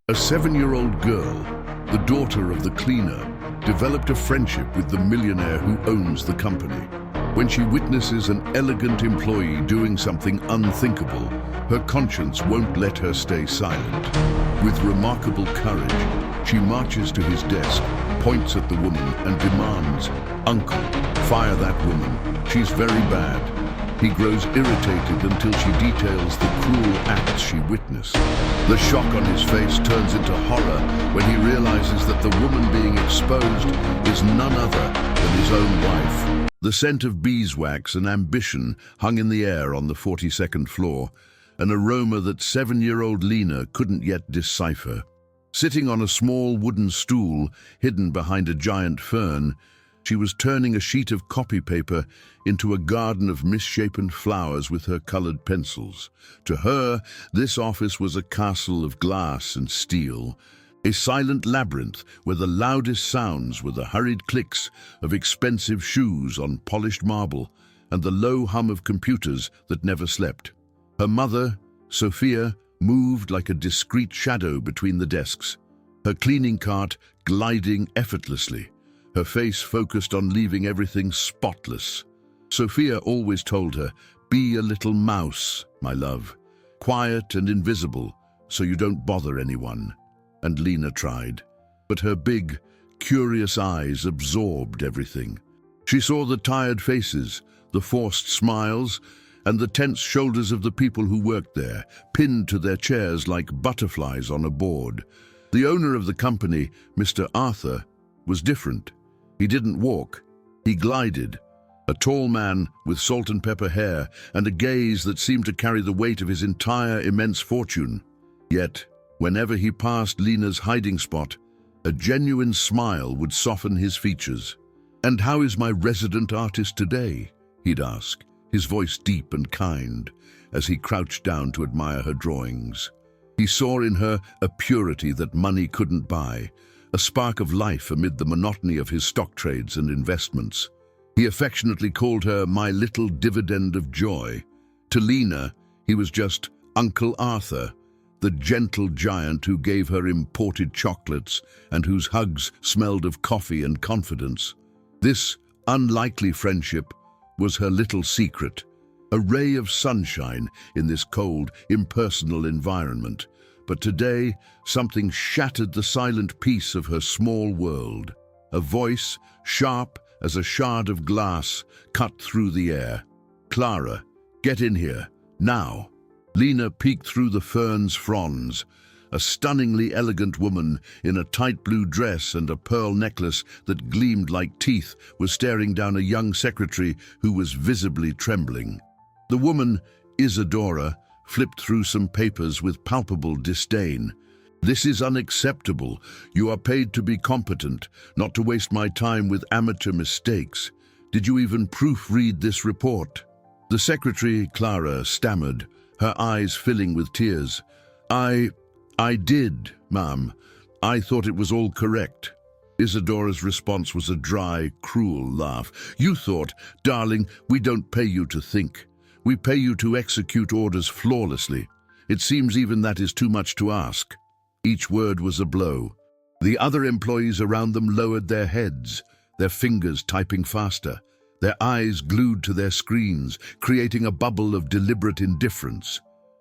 A 7-year-old girl, the daughter of the cleaner, developed a friendship with the millionaire who owns the company. When she witnesses an elegant employee doing something unthinkable, her conscience won't let her stay silent. With remarkable courage, she marches to his desk, points at the woman and demands, "Uncle, fire that woman. She's very bad." He grows irritated until she details the cruel acts she witnessed. The shock on his face turns into horror when he realizes that the woman being exposed is none other than his own wife. The scent of beeswax and ambition hung in the air on the 42nd floor, an aroma that 7-year-old Lena couldn't yet decipher. Sitting on a small wooden stool hidden behind a giant fern, she was turning a sheet of copy paper into a garden of misshapen flowers with her colored pencils. To her, this office was a castle of glass and steel, a silent labyrinth where the loudest sounds were the hurried clicks of expensive shoes on polished marble and the low hum of computers that never slept. Her mother, Sophia, moved like a discreet shadow between the desks, her cleaning cart gliding effortlessly, her face focused on leaving everything spotless. Sophia always told her, "Be a little mouse, my love, quiet and invisible, so you don't bother anyone." And Lena tried, but her big, curious eyes absorbed everything. She saw the tired faces, the forced smiles, and the tense shoulders of the people who worked there, pinned to their chairs like butterflies on a board. The owner of the company, Mr. Arthur, was different. He didn't walk, he glided, a tall man with salt and pepper hair and a gaze that seemed to carry the weight of his entire immense fortune. Yet, whenever he passed Lena's hiding spot, a genuine smile would soften his features. "And how is my resident artist today?" he'd ask, his voice deep and kind, as he crouched down to admire her drawings. He saw in her a purity that money couldn't buy, a spark of life amid the monotony of his stock trades and investments. He affectionately called her "my little dividend of joy." To Lena, he was just Uncle Arthur, the gentle giant who gave her imported chocolates and whose hugs smelled of coffee and confidence. This unlikely friendship was her little secret, a ray of sunshine in this cold, impersonal environment. But today, something shattered the silent peace of her small world. A voice, sharp as a shard of glass, cut through the air. "Clara, get in here, now." Lena peeked through the fern's fronds. A stunningly elegant woman in a tight blue dress and a pearl necklace that gleamed like teeth was staring down a young secretary who was visibly trembling. The woman, Isadora, flipped through some papers with palpable disdain. "This is unacceptable. You are paid to be competent, not to waste my time with amateur mistakes. Did you even proofread this report?" The secretary, Clara, stammered, her eyes filling with tears. I did, ma'am. I thought it was all correct." Isadora's response was a dry, cruel laugh. "You thought, darling, we don't pay you to think. We pay you to execute orders flawlessly. It seems even that is too much to ask." Each word was a blow. The other employees around them lowered their heads, their fingers typing faster, their eyes glued to their screens, creating a bubble of deliberate indifference.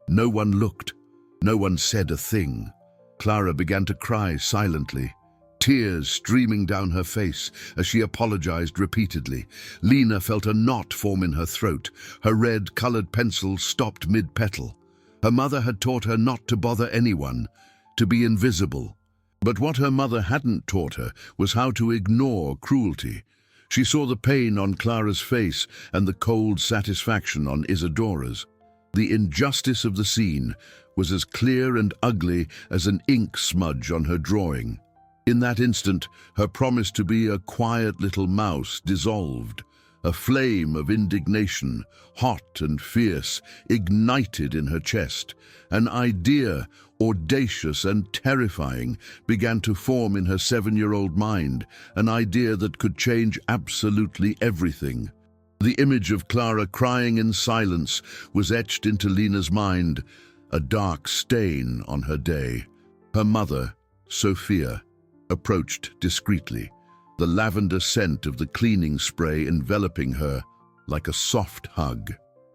No one looked. No one said a thing. Clara began to cry silently, tears streaming down her face as she apologized repeatedly. Lena felt a knot form in her throat. Her red-colored pencil stopped mid-petal. Her mother had taught her not to bother anyone, to be invisible. But what her mother hadn't taught her was how to ignore cruelty. She saw the pain on Clara's face and the cold satisfaction on Isadora's. The injustice of the scene was as clear and ugly as an ink smudge on her drawing. In that instant, her promise to be a quiet little mouse dissolved. A flame of indignation, hot and fierce, ignited in her chest. An idea, audacious and terrifying, began to form in her 7-year-old mind, an idea that could change absolutely everything. The image of Clara crying in silence was etched into Lena's mind, a dark stain on her day. Her mother, Sophia, approached discreetly, the lavender scent of the cleaning spray enveloping her like a soft hug.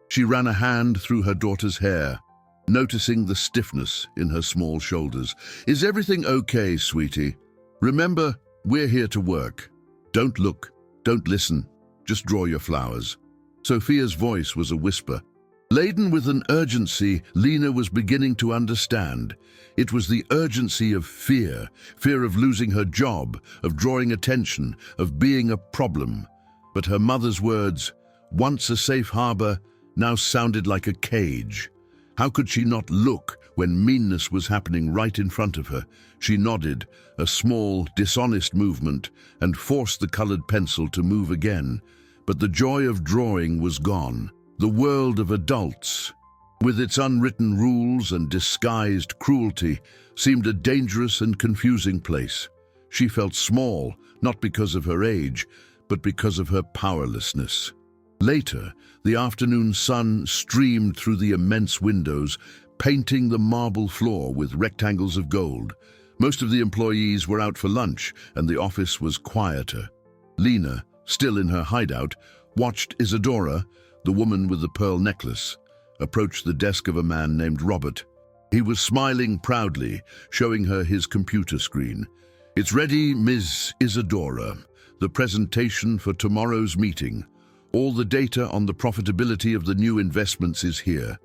She ran a hand through her daughter's hair, noticing the stiffness in her small shoulders. "Is everything okay, sweetie? Remember, we're here to work. Don't look, don't listen, just draw your flowers." Sophia's voice was a whisper. Laden with an urgency Lena was beginning to understand. It was the urgency of fear of losing her job, of drawing attention, of being a problem. But her mother's words, once a safe harbor, now sounded like a cage. How could she not look when meanness was happening right in front of her? She nodded, a small, dishonest movement, and forced the colored pencil to move again. But the joy of drawing was gone. The world of adults, with its unwritten rules and disguised cruelty, seemed a dangerous and confusing place. She felt small, not because of her age, but because of her powerlessness. Later, the afternoon sun streamed through the immense windows, painting the marble floor with rectangles of gold. Most of the employees were out for lunch, and the office was quieter. Lena, still in her hideout, watched Isadora, the woman with the pearl necklace, approach the desk of a man named Robert. He was smiling proudly, showing her his computer screen. "It's ready, Ms. Isadora. The presentation for tomorrow's meeting. All the data on the profitability of the new investments is here.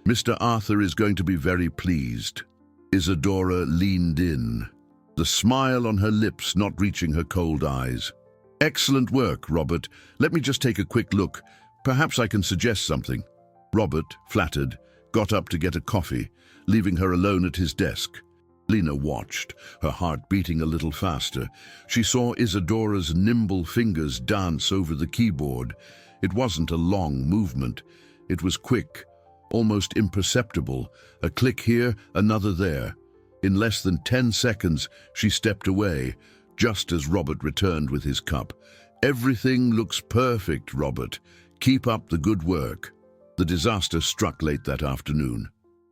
Mr. Arthur is going to be very pleased." Isadora leaned in, the smile on her lips not reaching her cold eyes. "Excellent work, Robert. Let me just take a quick look. Perhaps I can suggest something." Robert, flattered, got up to get a coffee, leaving her alone at his desk. Lena watched, her heart beating a little faster. She saw Isadora's nimble fingers dance over the keyboard. It wasn't a long movement. It was quick, almost imperceptible, a click here, another there. In less than 10 seconds, she stepped away, just as Robert returned with his cup. "Everything looks perfect, Robert. Keep up the good work." The disaster struck late that afternoon.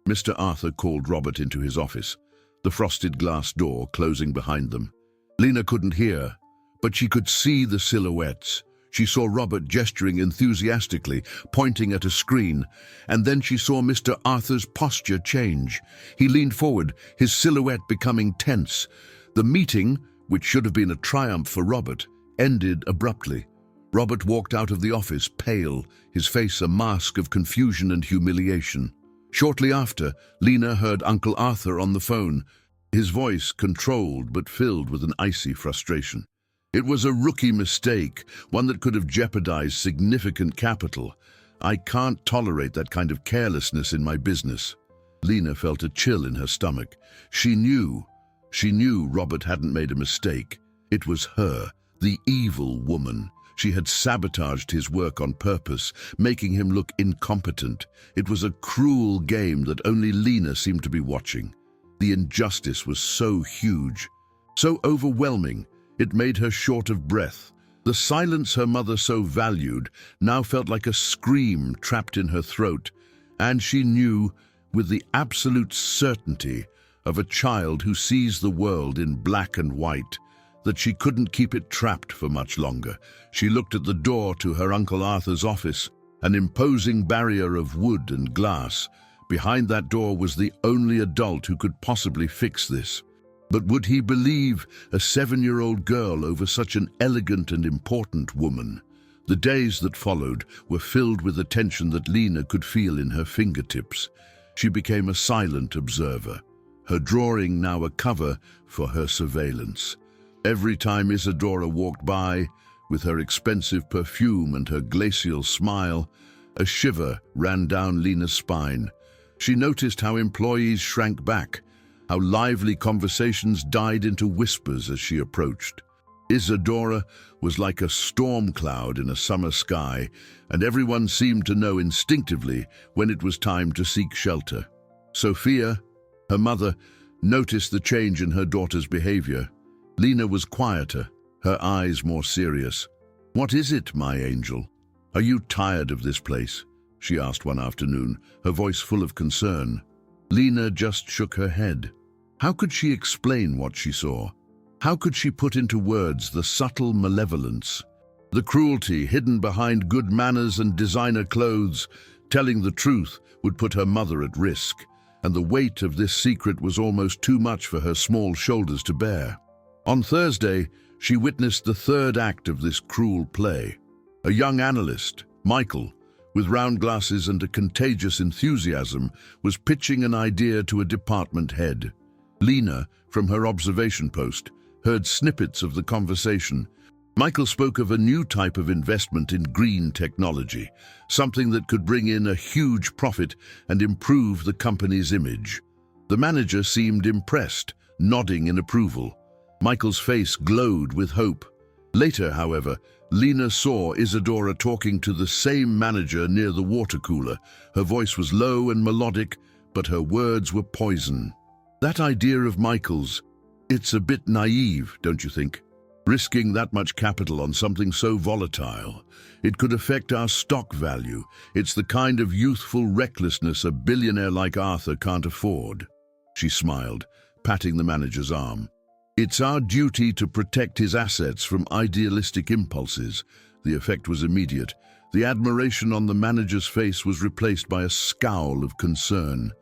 Mr. Arthur called Robert into his office, the frosted glass door closing behind them. Lena couldn't hear, but she could see the silhouettes. She saw Robert gesturing enthusiastically, pointing at a screen, and then she saw Mr. Arthur's posture change. He leaned forward, his silhouette becoming tense. The meeting, which should have been a triumph for Robert, ended abruptly. Robert walked out of the office, pale, his face a mask of confusion and humiliation. Shortly after, Lena heard Uncle Arthur on the phone, his voice controlled but filled with an icy frustration. It was a rookie mistake, one that could have jeopardized significant capital. "I can't tolerate that kind of carelessness in my business." Lena felt a chill in her stomach. She knew Robert hadn't made a mistake. It was her, the evil woman. She had sabotaged his work on purpose, making him look incompetent. It was a cruel game that only Lena seemed to be watching. The injustice was so huge, so overwhelming, it made her short of breath. The silence her mother so valued now felt like a scream trapped in her throat, and she knew, with the absolute certainty of a child who sees the world in black and white, that she couldn't keep it trapped for much longer. She looked at the door to her Uncle Arthur's office, an imposing barrier of wood and glass. Behind that door was the only adult who could possibly fix this. But would he believe a 7-year-old girl over such an elegant and important woman? The days that followed were filled with a tension that Lena could feel in her fingertips. She became a silent observer, her drawing now a cover for her surveillance. Every time Isadora walked by, with her expensive perfume and her glacial smile, a shiver ran down Lena's spine. She noticed how employees shrank back, how lively conversations died into whispers as she approached. Isadora was like a storm cloud in a summer sky, and everyone seemed to know instinctively when it was time to seek shelter. Sophia, her mother, noticed the change in her daughter's behavior. Lena was quieter, her eyes more serious. "What is it, my angel? Are you tired of this place?" she asked one afternoon, her voice full of concern. Lena just shook her head. How could she explain what she saw? How could she put into words the subtle malevolence, the cruelty hidden behind good manners and designer clothes? Telling the truth would put her mother at risk, and the weight of this secret was almost too much for her small shoulders to bear. On Thursday, she witnessed the third act of this cruel play. A young analyst, Michael, with round glasses and a contagious enthusiasm, was pitching an idea to a department head. Lena, from her observation post, heard snippets of the conversation. Michael spoke of a new type of investment in green technology, something that could bring in a huge profit and improve the company's image. The manager seemed impressed, nodding in approval. Michael's face glowed with hope. Later, however, Lena saw Isadora talking to the same manager near the water cooler. Her voice was low and melodic, but her words were poison. That idea of Michael's, it's a bit naive, don't you think? Risking that much capital on something so volatile. It could affect our stock value. It's the kind of youthful recklessness a billionaire like Arthur can't afford. She smiled, patting the manager's arm. It's our duty to protect his assets from idealistic impulses. The effect was immediate. The admiration on the manager's face was replaced by a scowl of concern.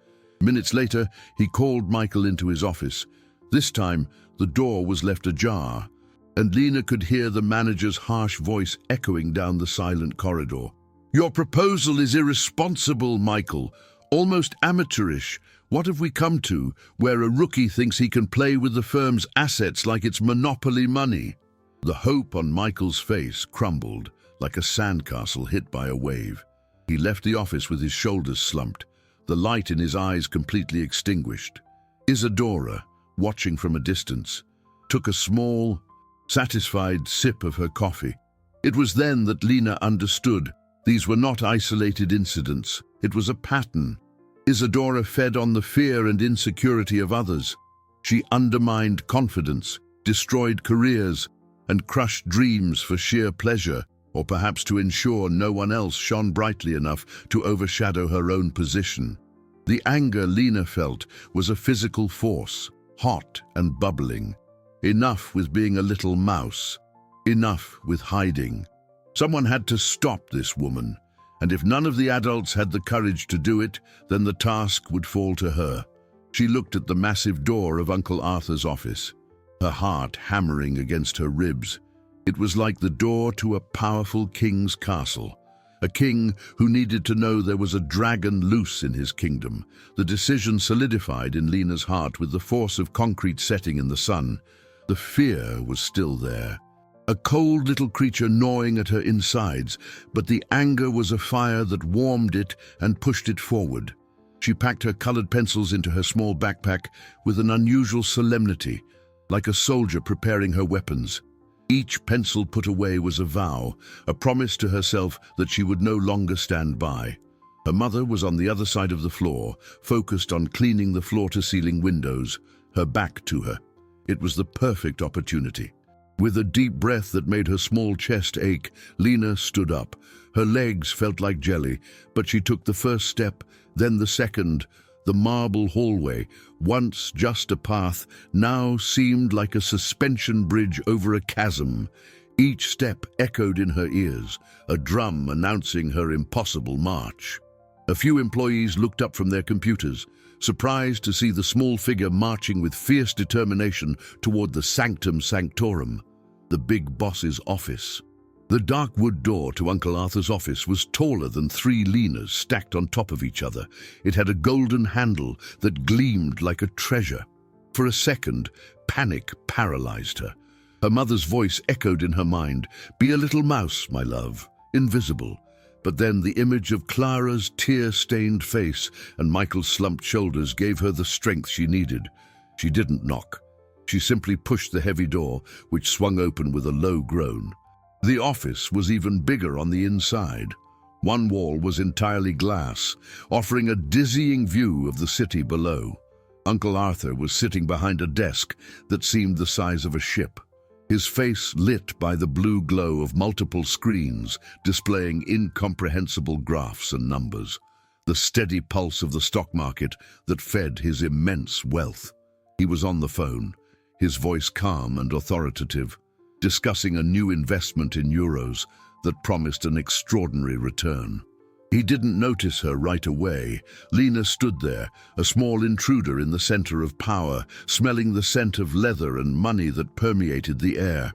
Minutes later, he called Michael into his office. This time, the door was left ajar, and Lena could hear the manager's harsh voice echoing down the silent corridor. "Your proposal is irresponsible, Michael. Almost amateurish. What have we come to, where a rookie thinks he can play with the firm's assets like it's monopoly money?" The hope on Michael's face crumbled like a sandcastle hit by a wave. He left the office with his shoulders slumped, the light in his eyes completely extinguished. Isadora, watching from a distance, took a small, satisfied sip of her coffee. It was then that Lena understood. These were not isolated incidents. It was a pattern. Isadora fed on the fear and insecurity of others. She undermined confidence, destroyed careers, and crushed dreams for sheer pleasure, or perhaps to ensure no one else shone brightly enough to overshadow her own position. The anger Lena felt was a physical force, hot and bubbling. Enough with being a little mouse. Enough with hiding. Someone had to stop this woman, and if none of the adults had the courage to do it, then the task would fall to her. She looked at the massive door of Uncle Arthur's office, her heart hammering against her ribs. It was like the door to a powerful king's castle, a king who needed to know there was a dragon loose in his kingdom. The decision solidified in Lena's heart with the force of concrete setting in the sun. The fear was still there, a cold little creature gnawing at her insides, but the anger was a fire that warmed it and pushed it forward. She packed her colored pencils into her small backpack with an unusual solemnity, like a soldier preparing her weapons. Each pencil put away was a vow, a promise to herself that she would no longer stand by. Her mother was on the other side of the floor, focused on cleaning the floor-to-ceiling windows, her back to her. It was the perfect opportunity. With a deep breath that made her small chest ache, Lena stood up. Her legs felt like jelly, but she took the first step, then the second. The marble hallway, once just a path, now seemed like a suspension bridge over a chasm. Each step echoed in her ears, a drum announcing her impossible march. A few employees looked up from their computers, surprised to see the small figure marching with fierce determination toward the sanctum sanctorum, the big boss's office. The dark wood door to Uncle Arthur's office was taller than 3 Lenas stacked on top of each other. It had a golden handle that gleamed like a treasure. For a second, panic paralyzed her. Her mother's voice echoed in her mind, "Be a little mouse, my love, invisible." But then the image of Clara's tear-stained face and Michael's slumped shoulders gave her the strength she needed. She didn't knock. She simply pushed the heavy door, which swung open with a low groan. The office was even bigger on the inside. One wall was entirely glass, offering a dizzying view of the city below. Uncle Arthur was sitting behind a desk that seemed the size of a ship, his face lit by the blue glow of multiple screens displaying incomprehensible graphs and numbers, the steady pulse of the stock market that fed his immense wealth. He was on the phone, his voice calm and authoritative, discussing a new investment in euros that promised an extraordinary return. He didn't notice her right away. Lena stood there, a small intruder in the center of power, smelling the scent of leather and money that permeated the air.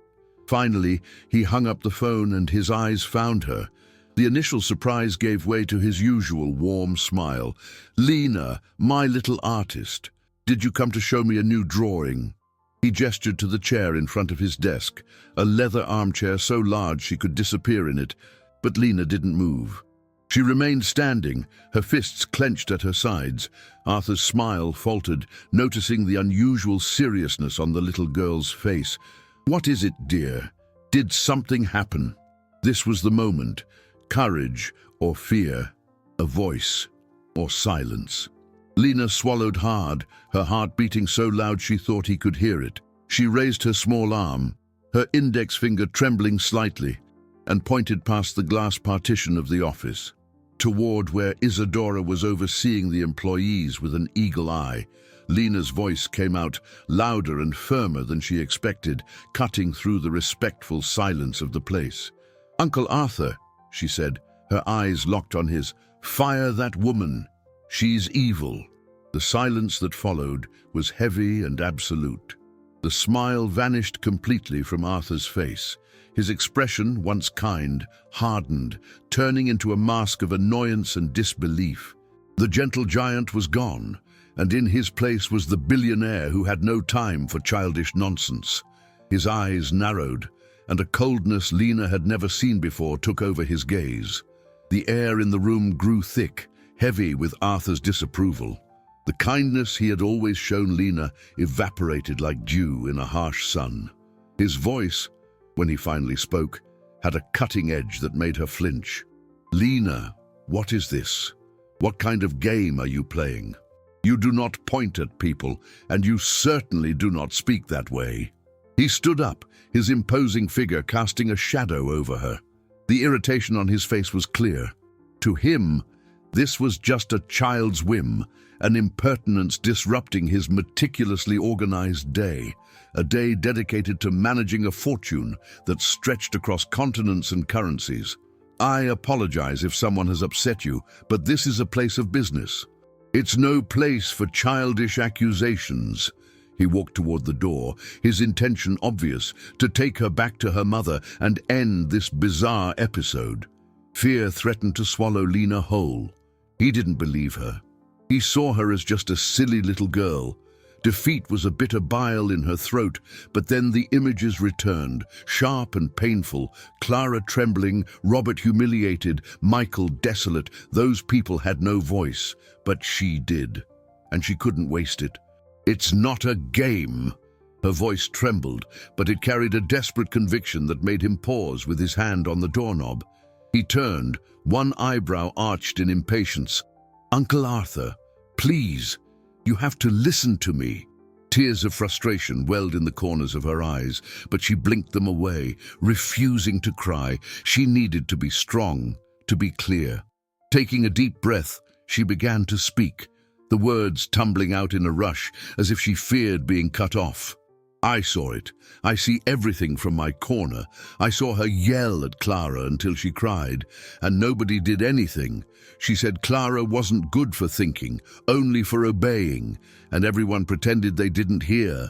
Finally, he hung up the phone and his eyes found her. The initial surprise gave way to his usual warm smile. "Lena, my little artist, did you come to show me a new drawing?" He gestured to the chair in front of his desk, a leather armchair so large she could disappear in it, but Lena didn't move. She remained standing, her fists clenched at her sides. Arthur's smile faltered, noticing the unusual seriousness on the little girl's face. "What is it, dear? Did something happen?" This was the moment. Courage or fear, a voice or silence. Lena swallowed hard, her heart beating so loud she thought he could hear it. She raised her small arm, her index finger trembling slightly, and pointed past the glass partition of the office, toward where Isadora was overseeing the employees with an eagle eye. Lena's voice came out louder and firmer than she expected, cutting through the respectful silence of the place. "Uncle Arthur," she said, her eyes locked on his, "fire that woman. She's evil." The silence that followed was heavy and absolute. The smile vanished completely from Arthur's face. His expression, once kind, hardened, turning into a mask of annoyance and disbelief. The gentle giant was gone, and in his place was the billionaire who had no time for childish nonsense. His eyes narrowed, and a coldness Lena had never seen before took over his gaze. The air in the room grew thick, heavy with Arthur's disapproval. The kindness he had always shown Lena evaporated like dew in a harsh sun. His voice, when he finally spoke, had a cutting edge that made her flinch. "Lena, what is this? What kind of game are you playing? You do not point at people, and you certainly do not speak that way." He stood up, his imposing figure casting a shadow over her. The irritation on his face was clear. To him, this was just a child's whim, an impertinence disrupting his meticulously organized day, a day dedicated to managing a fortune that stretched across continents and currencies. "I apologize if someone has upset you, but this is a place of business. It's no place for childish accusations." He walked toward the door, his intention obvious, to take her back to her mother and end this bizarre episode. Fear threatened to swallow Lena whole. He didn't believe her. He saw her as just a silly little girl. Defeat was a bitter bile in her throat, but then the images returned, sharp and painful. Clara trembling, Robert humiliated, Michael desolate. Those people had no voice, but she did, and she couldn't waste it. "It's not a game." Her voice trembled, but it carried a desperate conviction that made him pause with his hand on the doorknob. He turned, one eyebrow arched in impatience. "Uncle Arthur, please, you have to listen to me." Tears of frustration welled in the corners of her eyes, but she blinked them away, refusing to cry. She needed to be strong, to be clear. Taking a deep breath, she began to speak, the words tumbling out in a rush, as if she feared being cut off. "I saw it. I see everything from my corner. I saw her yell at Clara until she cried, and nobody did anything. She said Clara wasn't good for thinking, only for obeying, and everyone pretended they didn't hear."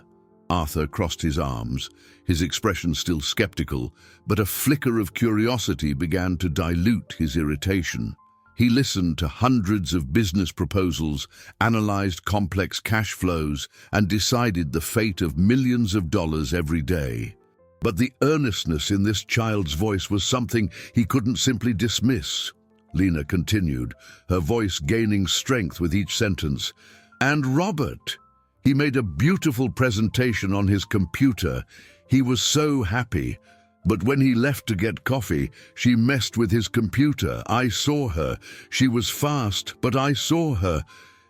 Arthur crossed his arms, his expression still skeptical, but a flicker of curiosity began to dilute his irritation. He listened to hundreds of business proposals, analyzed complex cash flows, and decided the fate of millions of dollars every day. But the earnestness in this child's voice was something he couldn't simply dismiss. Lena continued, her voice gaining strength with each sentence. "And Robert, he made a beautiful presentation on his computer. He was so happy. But when he left to get coffee, she messed with his computer. I saw her. She was fast, but I saw her.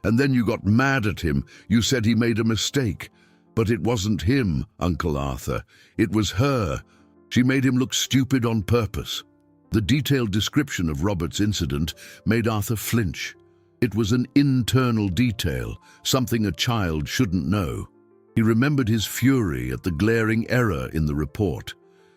And then you got mad at him. You said he made a mistake. But it wasn't him, Uncle Arthur. It was her. She made him look stupid on purpose." The detailed description of Robert's incident made Arthur flinch. It was an internal detail, something a child shouldn't know. He remembered his fury at the glaring error in the report,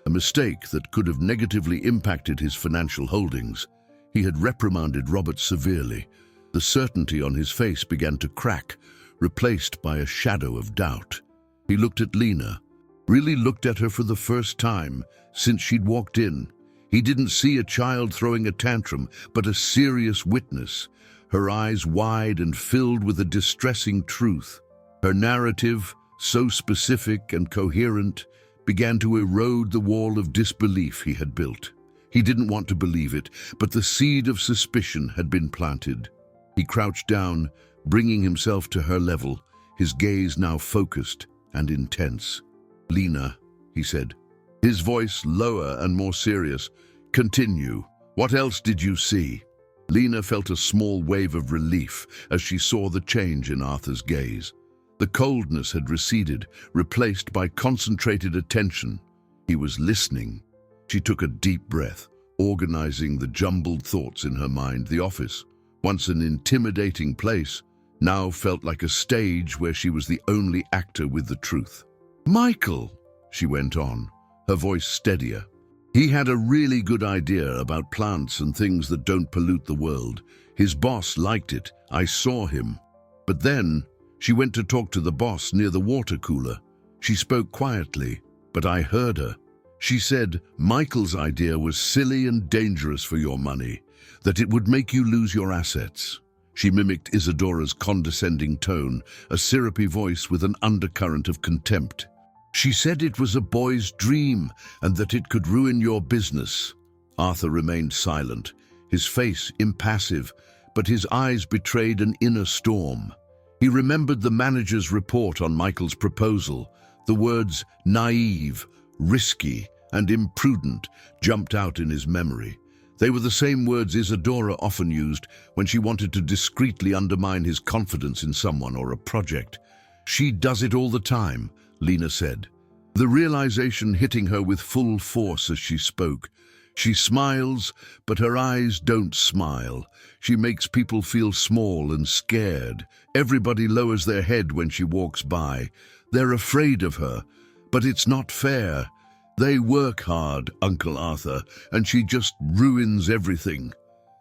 a mistake that could have negatively impacted his financial holdings. He had reprimanded Robert severely. The certainty on his face began to crack, replaced by a shadow of doubt. He looked at Lena, really looked at her for the first time since she'd walked in. He didn't see a child throwing a tantrum, but a serious witness, her eyes wide and filled with a distressing truth. Her narrative, so specific and coherent, began to erode the wall of disbelief he had built. He didn't want to believe it, but the seed of suspicion had been planted. He crouched down, bringing himself to her level, his gaze now focused and intense. "Lena," he said, his voice lower and more serious. "Continue. What else did you see?" Lena felt a small wave of relief as she saw the change in Arthur's gaze. The coldness had receded, replaced by concentrated attention. He was listening. She took a deep breath, organizing the jumbled thoughts in her mind. The office, once an intimidating place, now felt like a stage where she was the only actor with the truth. "Michael," she went on, her voice steadier. "He had a really good idea about plants and things that don't pollute the world. His boss liked it. I saw him. But then she went to talk to the boss near the water cooler. She spoke quietly, but I heard her. She said Michael's idea was silly and dangerous for your money, that it would make you lose your assets." She mimicked Isadora's condescending tone, a syrupy voice with an undercurrent of contempt. "She said it was a boy's dream and that it could ruin your business." Arthur remained silent, his face impassive, but his eyes betrayed an inner storm. He remembered the manager's report on Michael's proposal. The words naive, risky, and imprudent jumped out in his memory. They were the same words Isadora often used when she wanted to discreetly undermine his confidence in someone or a project. "She does it all the time," Lena said, the realization hitting her with full force as she spoke. "She smiles, but her eyes don't smile. She makes people feel small and scared. Everybody lowers their head when she walks by. They're afraid of her, but it's not fair. They work hard, Uncle Arthur, and she just ruins everything."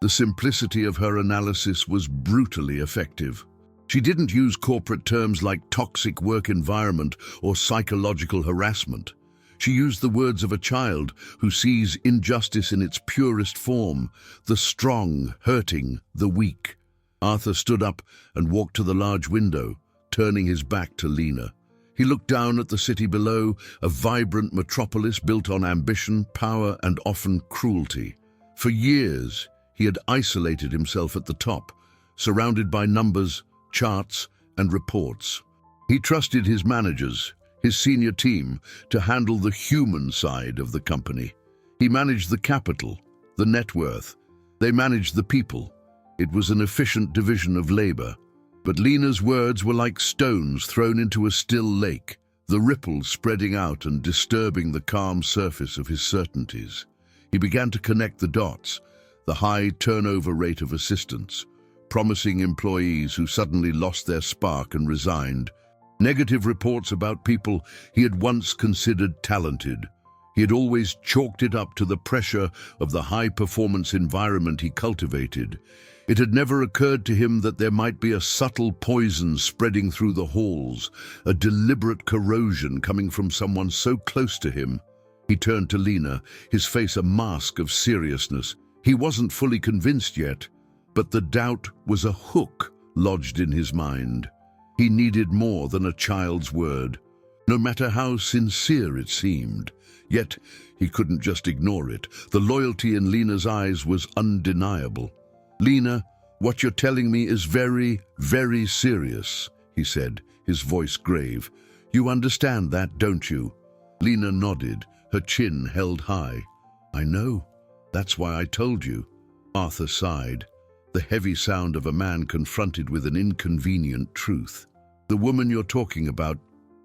The simplicity of her analysis was brutally effective. She didn't use corporate terms like toxic work environment or psychological harassment. She used the words of a child who sees injustice in its purest form, the strong hurting the weak. Arthur stood up and walked to the large window, turning his back to Lena. He looked down at the city below, a vibrant metropolis built on ambition, power, and often cruelty. For years, he had isolated himself at the top, surrounded by numbers, charts, and reports. He trusted his managers, his senior team, to handle the human side of the company. He managed the capital, the net worth. They managed the people. It was an efficient division of labor. But Lena's words were like stones thrown into a still lake, the ripples spreading out and disturbing the calm surface of his certainties. He began to connect the dots, the high turnover rate of assistants, promising employees who suddenly lost their spark and resigned, negative reports about people he had once considered talented. He had always chalked it up to the pressure of the high-performance environment he cultivated. It had never occurred to him that there might be a subtle poison spreading through the halls, a deliberate corrosion coming from someone so close to him. He turned to Lena, his face a mask of seriousness. He wasn't fully convinced yet, but the doubt was a hook lodged in his mind. He needed more than a child's word, no matter how sincere it seemed. Yet he couldn't just ignore it. The loyalty in Lena's eyes was undeniable. "Lena, what you're telling me is very, very serious," he said, his voice grave. "You understand that, don't you?" Lena nodded, her chin held high. "I know. That's why I told you." Arthur sighed, the heavy sound of a man confronted with an inconvenient truth. "The woman you're talking about,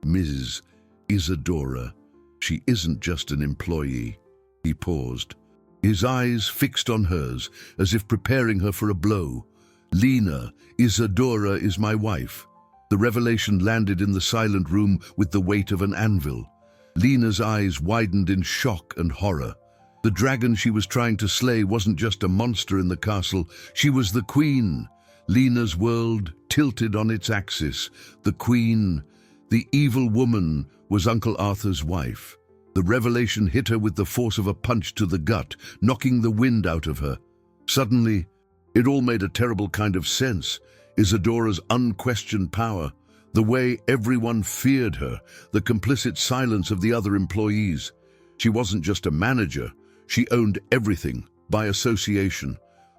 Ms. Isadora, she isn't just an employee." He paused, his eyes fixed on hers, as if preparing her for a blow. "Lena, Isadora is my wife. The revelation landed in the silent room with the weight of an anvil. Lena's eyes widened in shock and horror. The dragon she was trying to slay wasn't just a monster in the castle, she was the queen. Lena's world tilted on its axis. The queen, the evil woman, was Uncle Arthur's wife. The revelation hit her with the force of a punch to the gut, knocking the wind out of her. Suddenly, it all made a terrible kind of sense. Isadora's unquestioned power, the way everyone feared her, the complicit silence of the other employees. She wasn't just a manager, she owned everything, by association.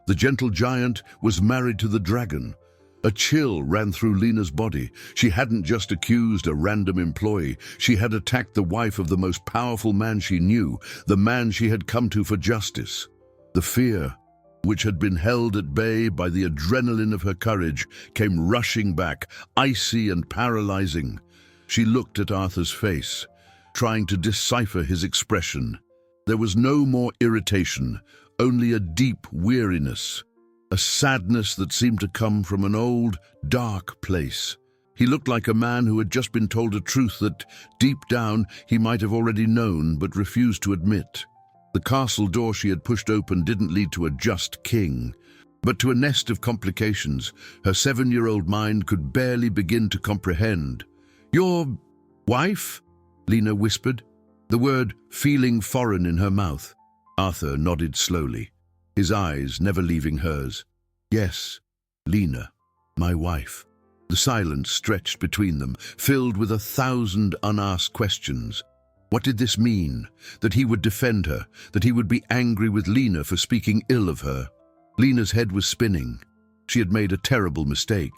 The gentle giant was married to the dragon. A chill ran through Lena's body. She hadn't just accused a random employee, she had attacked the wife of the most powerful man she knew, the man she had come to for justice. The fear, which had been held at bay by the adrenaline of her courage, came rushing back, icy and paralyzing. She looked at Arthur's face, trying to decipher his expression. There was no more irritation, only a deep weariness, a sadness that seemed to come from an old, dark place. He looked like a man who had just been told a truth that, deep down, he might have already known but refused to admit. The castle door she had pushed open didn't lead to a just king, but to a nest of complications her 7-year-old mind could barely begin to comprehend. "Your wife?" Lena whispered, the word feeling foreign in her mouth. Arthur nodded slowly, his eyes never leaving hers. "Yes, Lena, my wife." The silence stretched between them, filled with 1,000 unasked questions. What did this mean? That he would defend her, that he would be angry with Lena for speaking ill of her? Lena's head was spinning. She had made a terrible mistake.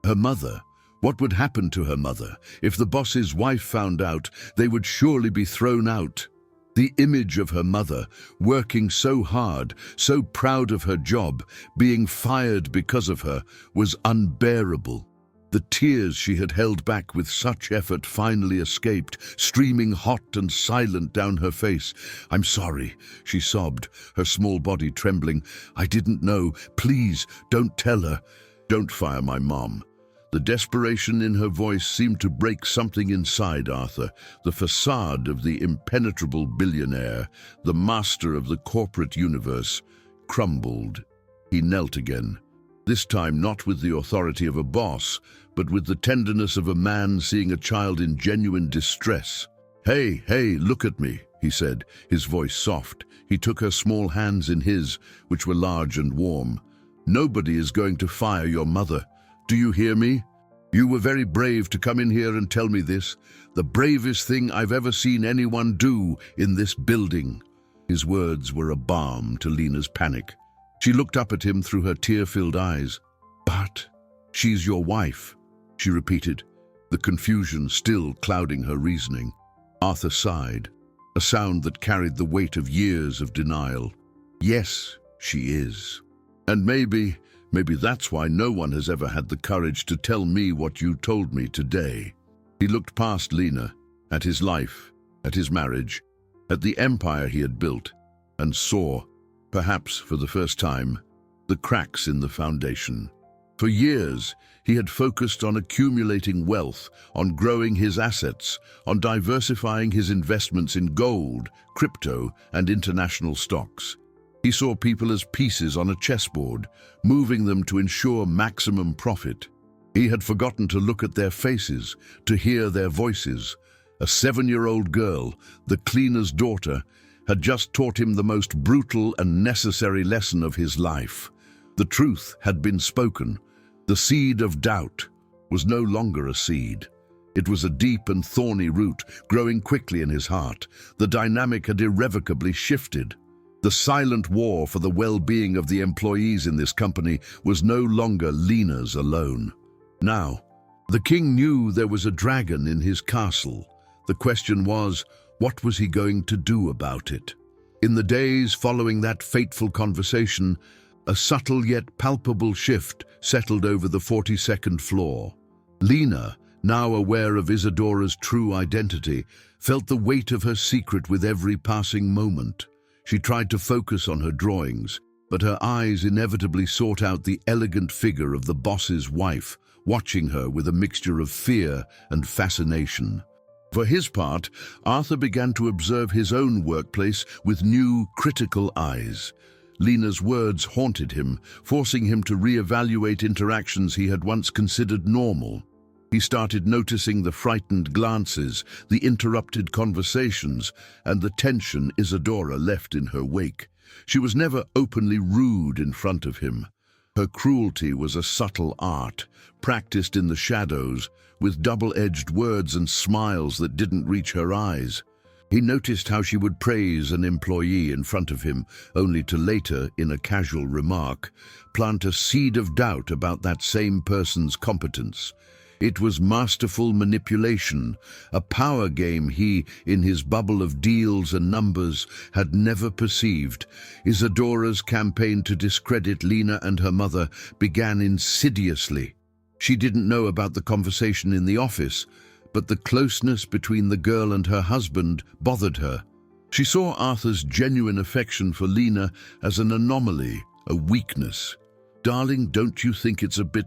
Her mother, what would happen to her mother? If the boss's wife found out, they would surely be thrown out. The image of her mother, working so hard, so proud of her job, being fired because of her, was unbearable. The tears she had held back with such effort finally escaped, streaming hot and silent down her face. "I'm sorry," she sobbed, her small body trembling. "I didn't know. Please, don't tell her. Don't fire my mom." The desperation in her voice seemed to break something inside Arthur. The facade of the impenetrable billionaire, the master of the corporate universe, crumbled. He knelt again, this time not with the authority of a boss, but with the tenderness of a man seeing a child in genuine distress. Hey, look at me," he said, his voice soft. He took her small hands in his, which were large and warm. "Nobody is going to fire your mother. Do you hear me? You were very brave to come in here and tell me this, the bravest thing I've ever seen anyone do in this building." His words were a balm to Lena's panic. She looked up at him through her tear-filled eyes. "But she's your wife," she repeated, the confusion still clouding her reasoning. Arthur sighed, a sound that carried the weight of years of denial. "Yes, she is. And maybe that's why no one has ever had the courage to tell me what you told me today." He looked past Lena, at his life, at his marriage, at the empire he had built, and saw, perhaps for the first time, the cracks in the foundation. For years, he had focused on accumulating wealth, on growing his assets, on diversifying his investments in gold, crypto, and international stocks. He saw people as pieces on a chessboard, moving them to ensure maximum profit. He had forgotten to look at their faces, to hear their voices. A 7-year-old girl, the cleaner's daughter, had just taught him the most brutal and necessary lesson of his life. The truth had been spoken. The seed of doubt was no longer a seed. It was a deep and thorny root, growing quickly in his heart. The dynamic had irrevocably shifted. The silent war for the well-being of the employees in this company was no longer Lena's alone. Now, the king knew there was a dragon in his castle. The question was, what was he going to do about it? In the days following that fateful conversation, a subtle yet palpable shift settled over the 42nd floor. Lena, now aware of Isadora's true identity, felt the weight of her secret with every passing moment. She tried to focus on her drawings, but her eyes inevitably sought out the elegant figure of the boss's wife, watching her with a mixture of fear and fascination. For his part, Arthur began to observe his own workplace with new, critical eyes. Lena's words haunted him, forcing him to re-evaluate interactions he had once considered normal. He started noticing the frightened glances, the interrupted conversations, and the tension Isadora left in her wake. She was never openly rude in front of him. Her cruelty was a subtle art, practiced in the shadows, with double-edged words and smiles that didn't reach her eyes. He noticed how she would praise an employee in front of him, only to later, in a casual remark, plant a seed of doubt about that same person's competence. It was masterful manipulation, a power game he, in his bubble of deals and numbers, had never perceived. Isadora's campaign to discredit Lena and her mother began insidiously. She didn't know about the conversation in the office, but the closeness between the girl and her husband bothered her. She saw Arthur's genuine affection for Lena as an anomaly, a weakness. "Darling, don't you think it's a bit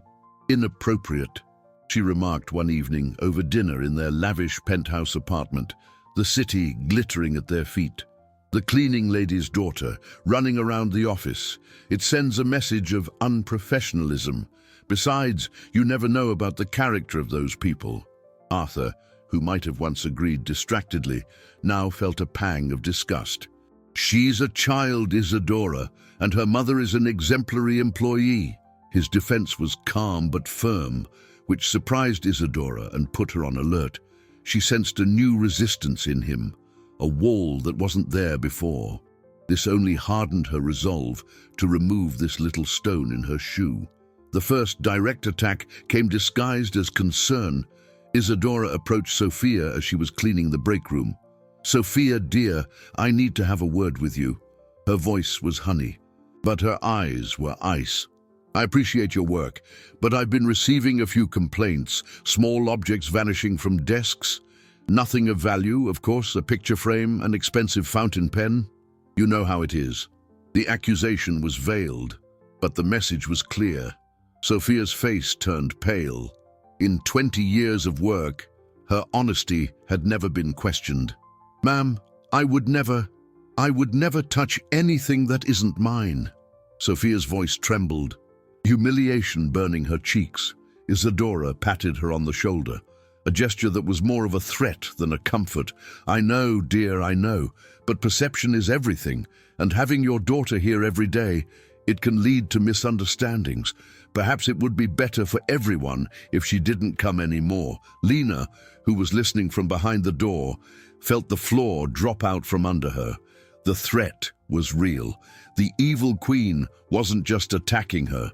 inappropriate?" she remarked one evening over dinner in their lavish penthouse apartment, the city glittering at their feet. The cleaning lady's daughter, running around the office. It sends a message of unprofessionalism. Besides, you never know about the character of those people. Arthur, who might have once agreed distractedly, now felt a pang of disgust. "She's a child, Isadora, and her mother is an exemplary employee." His defense was calm but firm, which surprised Isadora and put her on alert. She sensed a new resistance in him, a wall that wasn't there before. This only hardened her resolve to remove this little stone in her shoe. The first direct attack came disguised as concern. Isadora approached Sophia as she was cleaning the break room. "Sophia, dear, I need to have a word with you." Her voice was honey, but her eyes were ice. "I appreciate your work, but I've been receiving a few complaints, small objects vanishing from desks. Nothing of value, of course, a picture frame, an expensive fountain pen. You know how it is." The accusation was veiled, but the message was clear. Sophia's face turned pale. In 20 years of work, her honesty had never been questioned. "Ma'am, I would never touch anything that isn't mine." Sophia's voice trembled, humiliation burning her cheeks. Isadora patted her on the shoulder, a gesture that was more of a threat than a comfort. "I know, dear, I know, but perception is everything, and having your daughter here every day, it can lead to misunderstandings. Perhaps it would be better for everyone if she didn't come anymore." Lena, who was listening from behind the door, felt the floor drop out from under her. The threat was real. The evil queen wasn't just attacking her,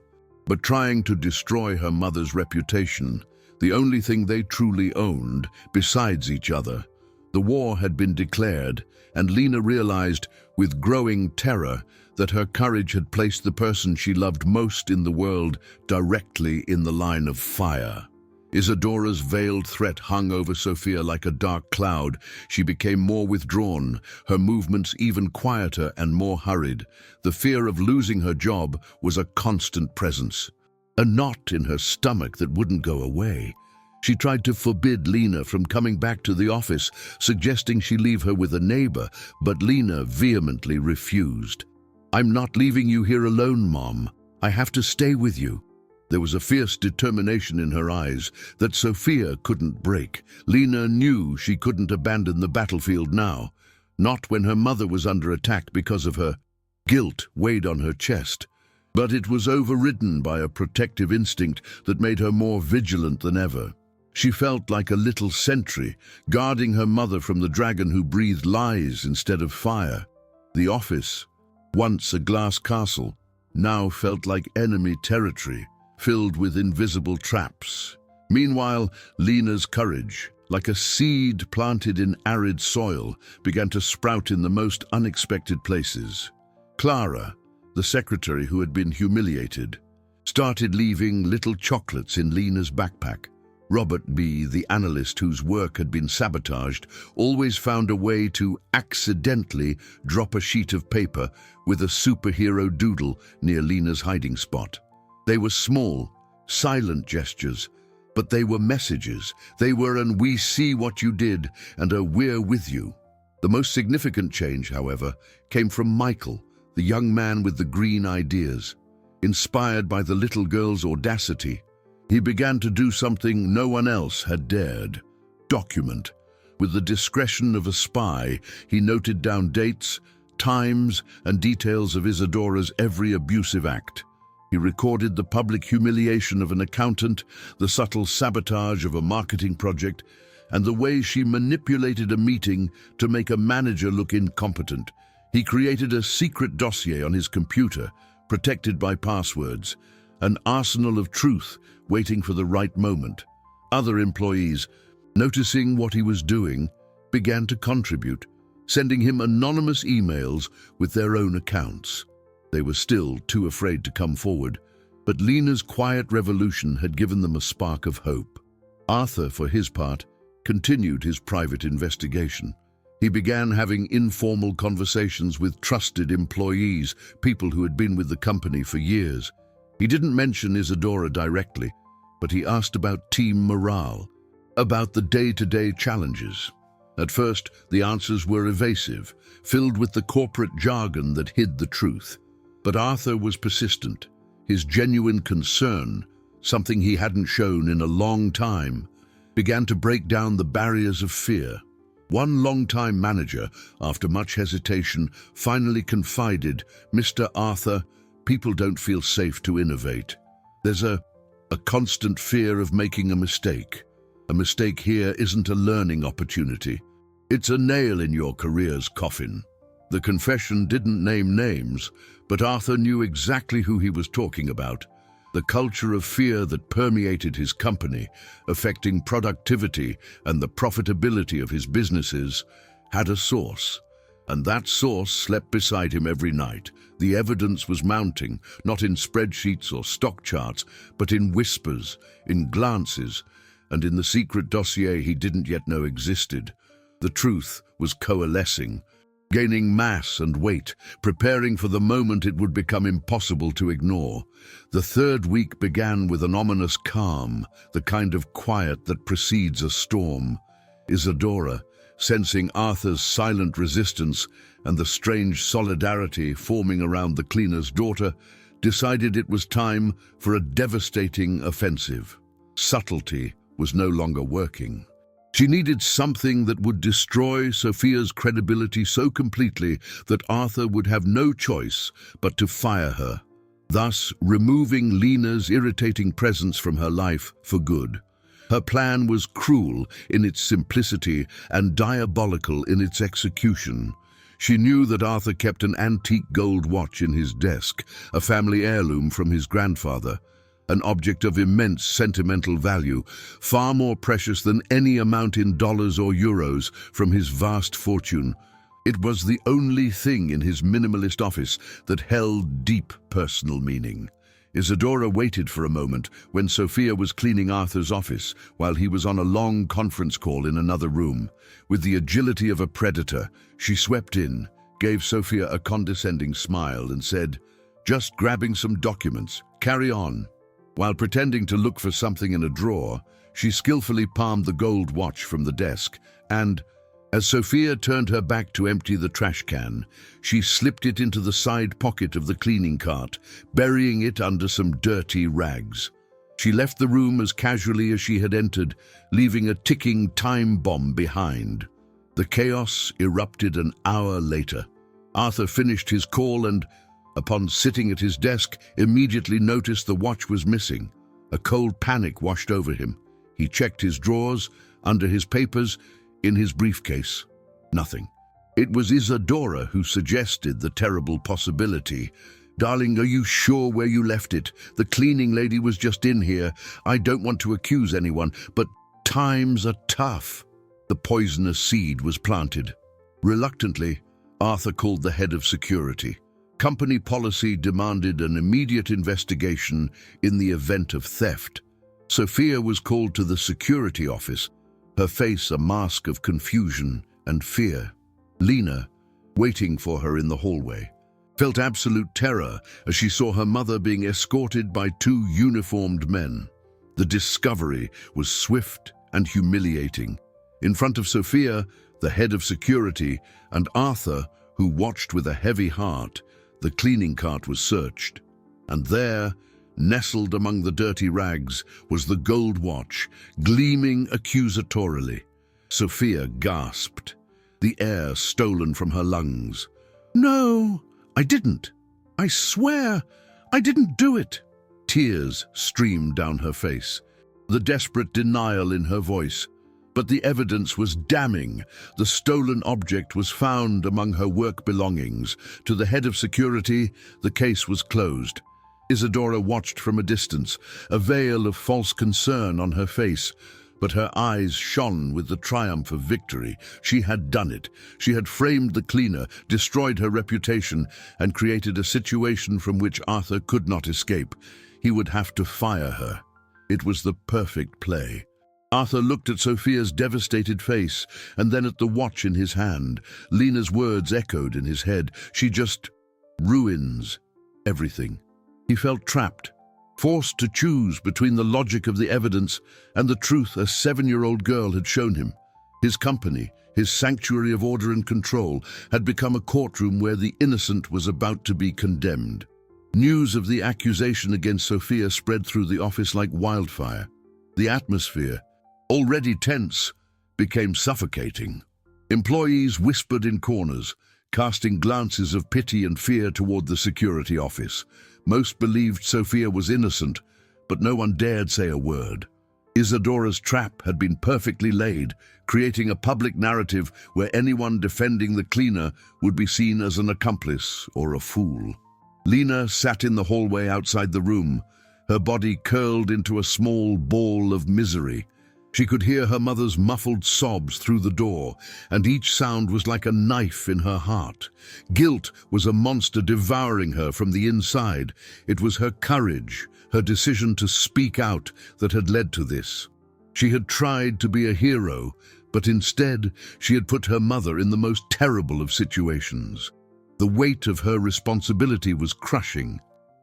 but trying to destroy her mother's reputation, the only thing they truly owned besides each other. The war had been declared, and Lena realized with growing terror that her courage had placed the person she loved most in the world directly in the line of fire. Isadora's veiled threat hung over Sophia like a dark cloud. She became more withdrawn, her movements even quieter and more hurried. The fear of losing her job was a constant presence, a knot in her stomach that wouldn't go away. She tried to forbid Lena from coming back to the office, suggesting she leave her with a neighbor, but Lena vehemently refused. "I'm not leaving you here alone, Mom. I have to stay with you." There was a fierce determination in her eyes that Sophia couldn't break. Lena knew she couldn't abandon the battlefield now, not when her mother was under attack because of her. Guilt weighed on her chest, but it was overridden by a protective instinct that made her more vigilant than ever. She felt like a little sentry, guarding her mother from the dragon who breathed lies instead of fire. The office, once a glass castle, now felt like enemy territory, filled with invisible traps. Meanwhile, Lena's courage, like a seed planted in arid soil, began to sprout in the most unexpected places. Clara, the secretary who had been humiliated, started leaving little chocolates in Lena's backpack. Robert B., the analyst whose work had been sabotaged, always found a way to accidentally drop a sheet of paper with a superhero doodle near Lena's hiding spot. They were small, silent gestures, But they were messages. They were an "we see what you did" and a "we're with you." The most significant change, however, came from Michael, the young man with the green ideas. Inspired by the little girl's audacity, he began to do something no one else had dared: document. With the discretion of a spy, he noted down dates, times, and details of Isadora's every abusive act. He recorded the public humiliation of an accountant, the subtle sabotage of a marketing project, and the way she manipulated a meeting to make a manager look incompetent. He created a secret dossier on his computer, protected by passwords, an arsenal of truth waiting for the right moment. Other employees, noticing what he was doing, began to contribute, sending him anonymous emails with their own accounts. They were still too afraid to come forward, but Lena's quiet revolution had given them a spark of hope. Arthur, for his part, continued his private investigation. He began having informal conversations with trusted employees, people who had been with the company for years. He didn't mention Isadora directly, but he asked about team morale, about the day-to-day challenges. At first, the answers were evasive, filled with the corporate jargon that hid the truth. But Arthur was persistent. His genuine concern, something he hadn't shown in a long time, began to break down the barriers of fear. One longtime manager, after much hesitation, finally confided, "Mr. Arthur, people don't feel safe to innovate. There's a constant fear of making a mistake. A mistake here isn't a learning opportunity. It's a nail in your career's coffin." The confession didn't name names, but Arthur knew exactly who he was talking about. The culture of fear that permeated his company, affecting productivity and the profitability of his businesses, had a source. And that source slept beside him every night. The evidence was mounting, not in spreadsheets or stock charts, but in whispers, in glances, and in the secret dossier he didn't yet know existed. The truth was coalescing, gaining mass and weight, preparing for the moment it would become impossible to ignore. The third week began with an ominous calm, the kind of quiet that precedes a storm. Isadora, sensing Arthur's silent resistance and the strange solidarity forming around the cleaner's daughter, decided it was time for a devastating offensive. Subtlety was no longer working. She needed something that would destroy Sophia's credibility so completely that Arthur would have no choice but to fire her, thus removing Lena's irritating presence from her life for good. Her plan was cruel in its simplicity and diabolical in its execution. She knew that Arthur kept an antique gold watch in his desk, a family heirloom from his grandfather, an object of immense sentimental value, far more precious than any amount in dollars or euros from his vast fortune. It was the only thing in his minimalist office that held deep personal meaning. Isadora waited for a moment when Sophia was cleaning Arthur's office while he was on a long conference call in another room. With the agility of a predator, she swept in, gave Sophia a condescending smile and said, "Just grabbing some documents. Carry on." While pretending to look for something in a drawer, she skillfully palmed the gold watch from the desk and, as Sophia turned her back to empty the trash can, she slipped it into the side pocket of the cleaning cart, burying it under some dirty rags. She left the room as casually as she had entered, leaving a ticking time bomb behind. The chaos erupted an hour later. Arthur finished his call and, upon sitting at his desk, immediately noticed the watch was missing. A cold panic washed over him. He checked his drawers, under his papers, in his briefcase. Nothing. It was Isadora who suggested the terrible possibility. "Darling, are you sure where you left it? The cleaning lady was just in here. I don't want to accuse anyone, but times are tough." The poisonous seed was planted. Reluctantly, Arthur called the head of security. Company policy demanded an immediate investigation in the event of theft. Sophia was called to the security office, her face a mask of confusion and fear. Lena, waiting for her in the hallway, felt absolute terror as she saw her mother being escorted by two uniformed men. The discovery was swift and humiliating. In front of Sophia, the head of security, and Arthur, who watched with a heavy heart, the cleaning cart was searched. And there, nestled among the dirty rags, was the gold watch, gleaming accusatorily. Sophia gasped, the air stolen from her lungs. "No, I didn't. I swear, I didn't do it." Tears streamed down her face, the desperate denial in her voice. But the evidence was damning. The stolen object was found among her work belongings. To the head of security, the case was closed. Isadora watched from a distance, a veil of false concern on her face, but her eyes shone with the triumph of victory. She had done it. She had framed the cleaner, destroyed her reputation, and created a situation from which Arthur could not escape. He would have to fire her. It was the perfect play. Arthur looked at Sophia's devastated face, and then at the watch in his hand. Lena's words echoed in his head. She just ruins everything. He felt trapped, forced to choose between the logic of the evidence and the truth a 7-year-old girl had shown him. His company, his sanctuary of order and control, had become a courtroom where the innocent was about to be condemned. News of the accusation against Sophia spread through the office like wildfire. The atmosphere, already tense, became suffocating. Employees whispered in corners, casting glances of pity and fear toward the security office. Most believed Sophia was innocent, but no one dared say a word. Isadora's trap had been perfectly laid, creating a public narrative where anyone defending the cleaner would be seen as an accomplice or a fool. Lena sat in the hallway outside the room, her body curled into a small ball of misery. She could hear her mother's muffled sobs through the door, and each sound was like a knife in her heart. Guilt was a monster devouring her from the inside. It was her courage, her decision to speak out, that had led to this. She had tried to be a hero, but instead she had put her mother in the most terrible of situations. The weight of her responsibility was crushing.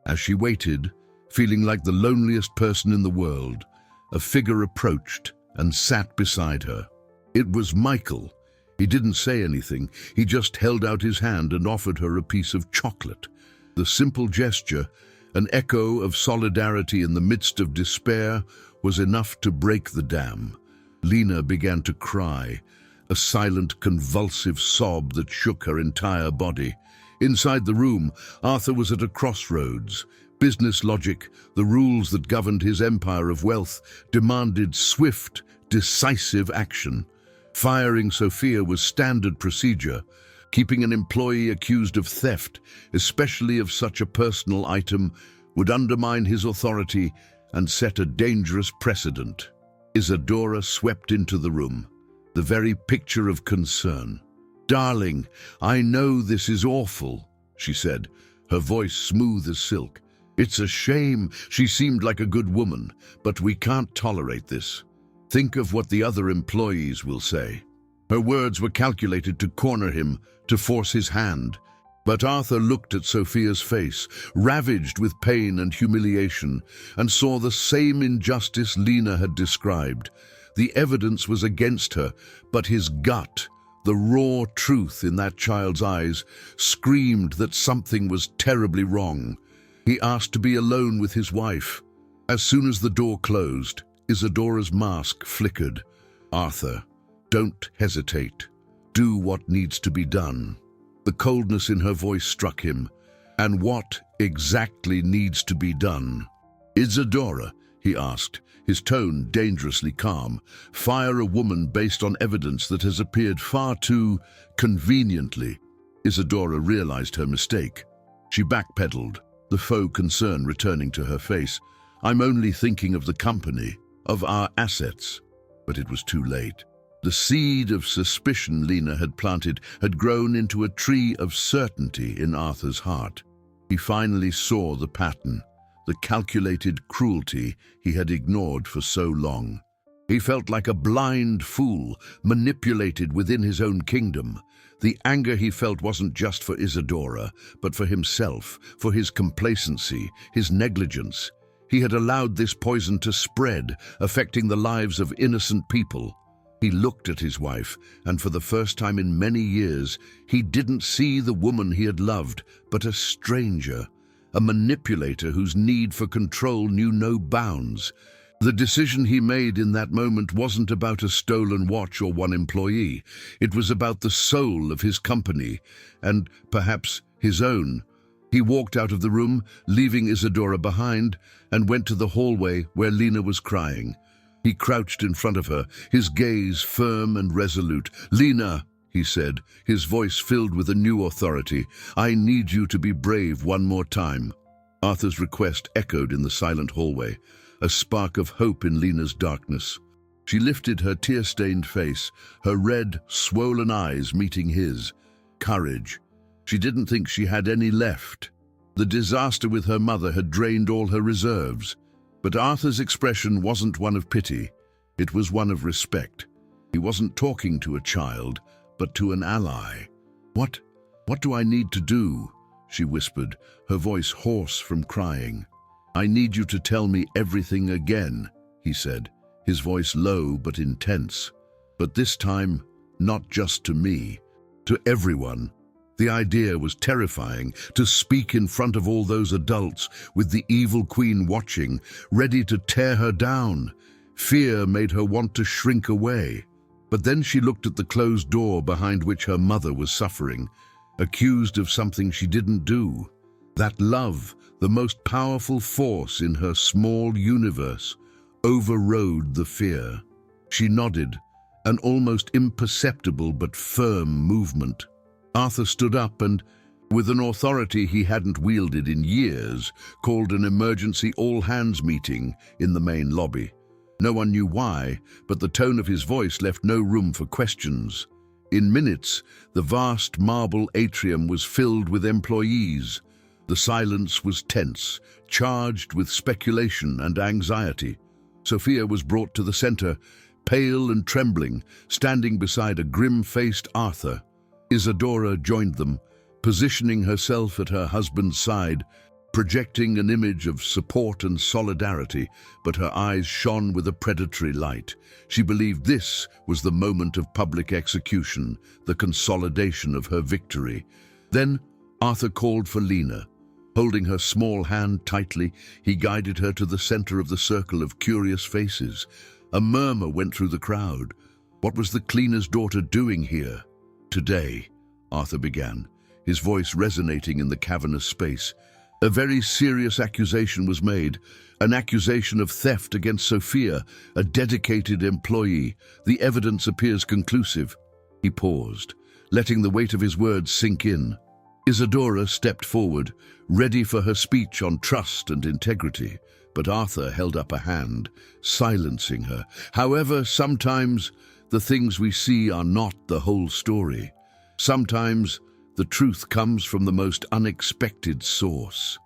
As she waited, feeling like the loneliest person in the world, a figure approached and sat beside her. It was Michael. He didn't say anything. He just held out his hand and offered her a piece of chocolate. The simple gesture, an echo of solidarity in the midst of despair, was enough to break the dam. Lena began to cry, a silent, convulsive sob that shook her entire body. Inside the room, Arthur was at a crossroads. Business logic, the rules that governed his empire of wealth, demanded swift, decisive action. Firing Sophia was standard procedure. Keeping an employee accused of theft, especially of such a personal item, would undermine his authority and set a dangerous precedent. Isadora swept into the room, the very picture of concern. "Darling, I know this is awful," she said, her voice smooth as silk. "It's a shame. She seemed like a good woman, but we can't tolerate this. Think of what the other employees will say." Her words were calculated to corner him, to force his hand. But Arthur looked at Sophia's face, ravaged with pain and humiliation, and saw the same injustice Lena had described. The evidence was against her, but his gut, the raw truth in that child's eyes, screamed that something was terribly wrong. He asked to be alone with his wife. As soon as the door closed, Isadora's mask flickered. "Arthur, don't hesitate. Do what needs to be done." The coldness in her voice struck him. "And what exactly needs to be done?" "Isadora," he asked, his tone dangerously calm, "fire a woman based on evidence that has appeared far too conveniently." Isadora realized her mistake. She backpedaled, the faux concern returning to her face. "I'm only thinking of the company, of our assets." But it was too late. The seed of suspicion Lena had planted had grown into a tree of certainty in Arthur's heart. He finally saw the pattern, the calculated cruelty he had ignored for so long. He felt like a blind fool, manipulated within his own kingdom. The anger he felt wasn't just for Isadora, but for himself, for his complacency, his negligence. He had allowed this poison to spread, affecting the lives of innocent people. He looked at his wife, and for the first time in many years, he didn't see the woman he had loved, but a stranger, a manipulator whose need for control knew no bounds. The decision he made in that moment wasn't about a stolen watch or one employee. It was about the soul of his company, and perhaps his own. He walked out of the room, leaving Isadora behind, and went to the hallway where Lena was crying. He crouched in front of her, his gaze firm and resolute. "Lena," he said, his voice filled with a new authority, "I need you to be brave one more time." Arthur's request echoed in the silent hallway, a spark of hope in Lena's darkness. She lifted her tear-stained face, her red, swollen eyes meeting his. Courage. She didn't think she had any left. The disaster with her mother had drained all her reserves. But Arthur's expression wasn't one of pity. It was one of respect. He wasn't talking to a child, but to an ally. What do I need to do?" she whispered, her voice hoarse from crying. "I need you to tell me everything again," he said, his voice low but intense. "But this time, not just to me, to everyone." The idea was terrifying, to speak in front of all those adults, with the evil queen watching, ready to tear her down. Fear made her want to shrink away. But then she looked at the closed door behind which her mother was suffering, accused of something she didn't do. That love, the most powerful force in her small universe, overrode the fear. She nodded, an almost imperceptible but firm movement. Arthur stood up and, with an authority he hadn't wielded in years, called an emergency all-hands meeting in the main lobby. No one knew why, but the tone of his voice left no room for questions. In minutes, the vast marble atrium was filled with employees. The silence was tense, charged with speculation and anxiety. Sophia was brought to the center, pale and trembling, standing beside a grim-faced Arthur. Isadora joined them, positioning herself at her husband's side, projecting an image of support and solidarity, but her eyes shone with a predatory light. She believed this was the moment of public execution, the consolidation of her victory. Then Arthur called for Lena. Holding her small hand tightly, he guided her to the center of the circle of curious faces. A murmur went through the crowd. What was the cleaner's daughter doing here? "Today," Arthur began, his voice resonating in the cavernous space, "a very serious accusation was made, an accusation of theft against Sophia, a dedicated employee. The evidence appears conclusive." He paused, letting the weight of his words sink in. Isadora stepped forward, ready for her speech on trust and integrity, but Arthur held up a hand, silencing her. "However, sometimes the things we see are not the whole story. Sometimes the truth comes from the most unexpected source."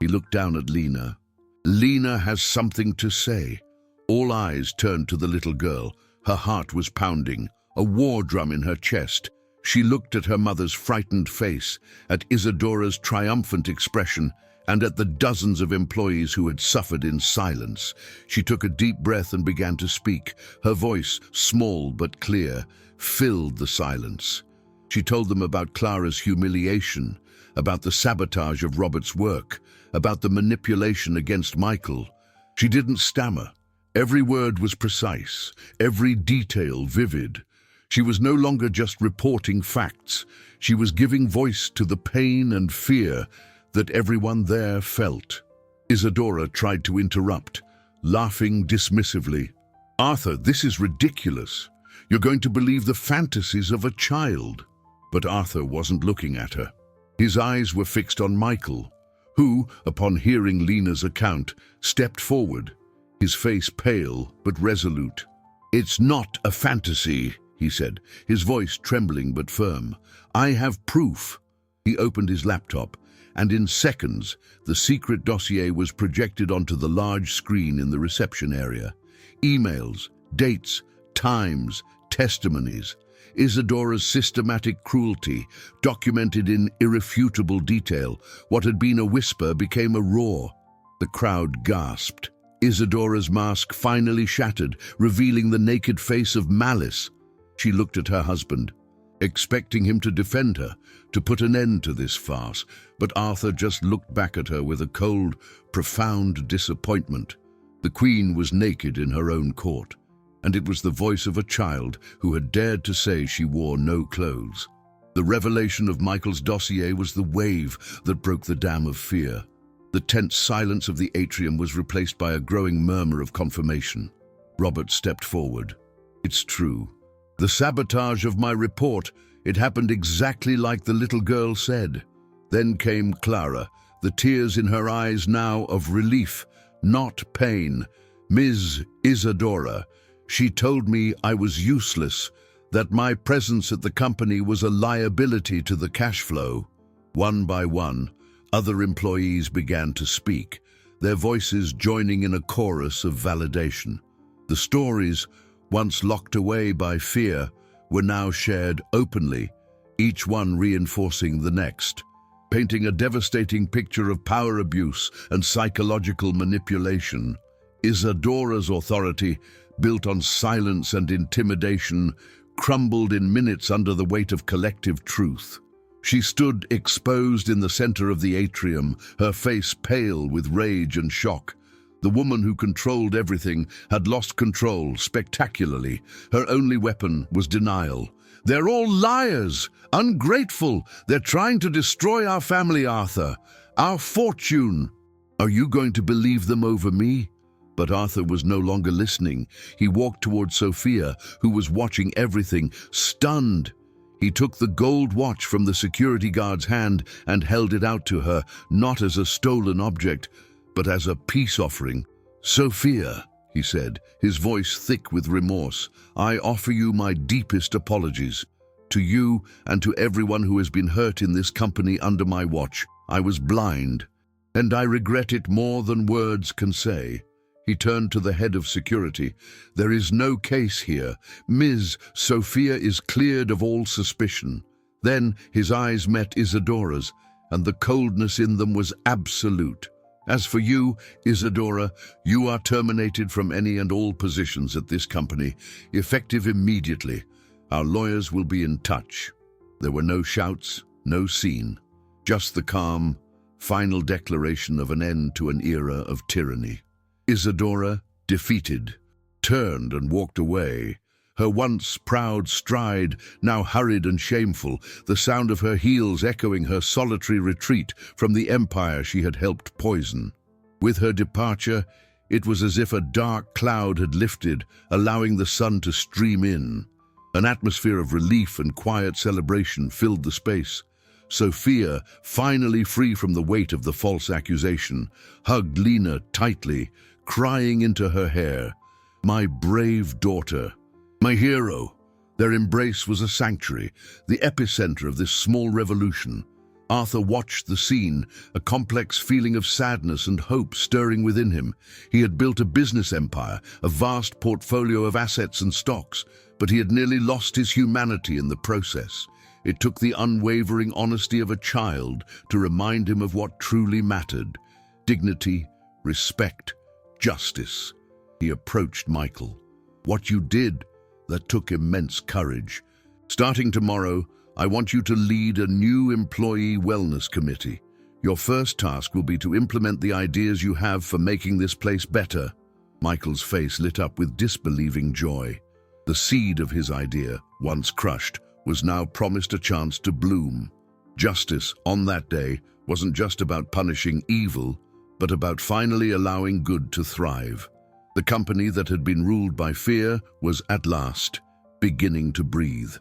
He looked down at Lena. "Lena has something to say." All eyes turned to the little girl. Her heart was pounding, a war drum in her chest. She looked at her mother's frightened face, at Isadora's triumphant expression, and at the dozens of employees who had suffered in silence. She took a deep breath and began to speak. Her voice, small but clear, filled the silence. She told them about Clara's humiliation, about the sabotage of Robert's work, about the manipulation against Michael. She didn't stammer. Every word was precise, every detail vivid. She was no longer just reporting facts. She was giving voice to the pain and fear that everyone there felt. Isadora tried to interrupt, laughing dismissively. "Arthur, this is ridiculous. You're going to believe the fantasies of a child." But Arthur wasn't looking at her. His eyes were fixed on Michael, who, upon hearing Lena's account, stepped forward, his face pale but resolute. "It's not a fantasy," he said, his voice trembling but firm. "I have proof." He opened his laptop, and in seconds, the secret dossier was projected onto the large screen in the reception area. Emails, dates, times, testimonies. Isadora's systematic cruelty, documented in irrefutable detail. What had been a whisper became a roar. The crowd gasped. Isadora's mask finally shattered, revealing the naked face of malice. She looked at her husband, expecting him to defend her, to put an end to this farce, but Arthur just looked back at her with a cold, profound disappointment. The Queen was naked in her own court, and it was the voice of a child who had dared to say she wore no clothes. The revelation of Michael's dossier was the wave that broke the dam of fear. The tense silence of the atrium was replaced by a growing murmur of confirmation. Robert stepped forward. "It's true. The sabotage of my report, it happened exactly like the little girl said." Then came Clara, the tears in her eyes now of relief, not pain. "Ms. Isadora, she told me I was useless, that my presence at the company was a liability to the cash flow." One by one, other employees began to speak, their voices joining in a chorus of validation. The stories, once locked away by fear, were now shared openly, each one reinforcing the next, painting a devastating picture of power abuse and psychological manipulation. Isadora's authority, built on silence and intimidation, crumbled in minutes under the weight of collective truth. She stood exposed in the center of the atrium, her face pale with rage and shock. The woman who controlled everything had lost control spectacularly. Her only weapon was denial. "They're all liars, ungrateful. They're trying to destroy our family, Arthur, our fortune. Are you going to believe them over me?" But Arthur was no longer listening. He walked toward Sophia, who was watching everything, stunned. He took the gold watch from the security guard's hand and held it out to her, not as a stolen object, but as a peace offering. "Sophia," he said, his voice thick with remorse, "I offer you my deepest apologies. To you and to everyone who has been hurt in this company under my watch. I was blind, and I regret it more than words can say." He turned to the head of security. "There is no case here. Ms. Sophia is cleared of all suspicion." Then his eyes met Isadora's, and the coldness in them was absolute. "As for you, Isadora, you are terminated from any and all positions at this company, effective immediately. Our lawyers will be in touch." There were no shouts, no scene, just the calm, final declaration of an end to an era of tyranny. Isadora, defeated, turned and walked away. Her once proud stride, now hurried and shameful, the sound of her heels echoing her solitary retreat from the empire she had helped poison. With her departure, it was as if a dark cloud had lifted, allowing the sun to stream in. An atmosphere of relief and quiet celebration filled the space. Sophia, finally free from the weight of the false accusation, hugged Lena tightly, crying into her hair, "My brave daughter, my hero." Their embrace was a sanctuary, the epicenter of this small revolution. Arthur watched the scene, a complex feeling of sadness and hope stirring within him. He had built a business empire, a vast portfolio of assets and stocks, but he had nearly lost his humanity in the process. It took the unwavering honesty of a child to remind him of what truly mattered: dignity, respect, justice. He approached Michael. "What you did, that took immense courage. Starting tomorrow, I want you to lead a new employee wellness committee. Your first task will be to implement the ideas you have for making this place better." Michael's face lit up with disbelieving joy. The seed of his idea, once crushed, was now promised a chance to bloom. Justice, on that day, wasn't just about punishing evil, but about finally allowing good to thrive. The company that had been ruled by fear was at last beginning to breathe.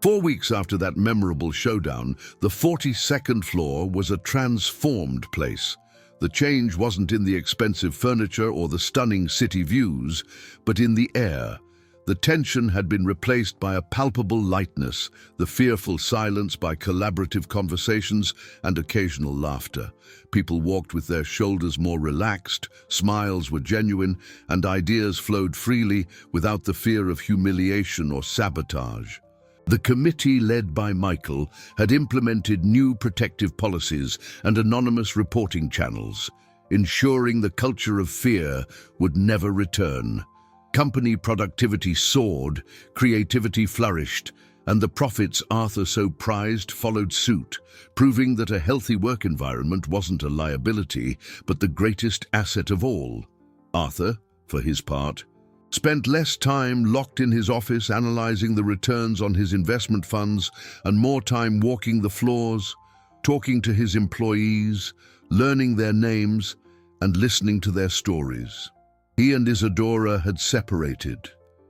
4 weeks after that memorable showdown, the 42nd floor was a transformed place. The change wasn't in the expensive furniture or the stunning city views, but in the air. The tension had been replaced by a palpable lightness, the fearful silence by collaborative conversations and occasional laughter. People walked with their shoulders more relaxed, smiles were genuine, and ideas flowed freely without the fear of humiliation or sabotage. The committee, led by Michael, had implemented new protective policies and anonymous reporting channels. ensuring the culture of fear would never return. Company productivity soared, creativity flourished, and the profits Arthur so prized followed suit, proving that a healthy work environment wasn't a liability, but the greatest asset of all. Arthur, for his part, spent less time locked in his office analyzing the returns on his investment funds and more time walking the floors, talking to his employees, learning their names, and listening to their stories. He and Isadora had separated.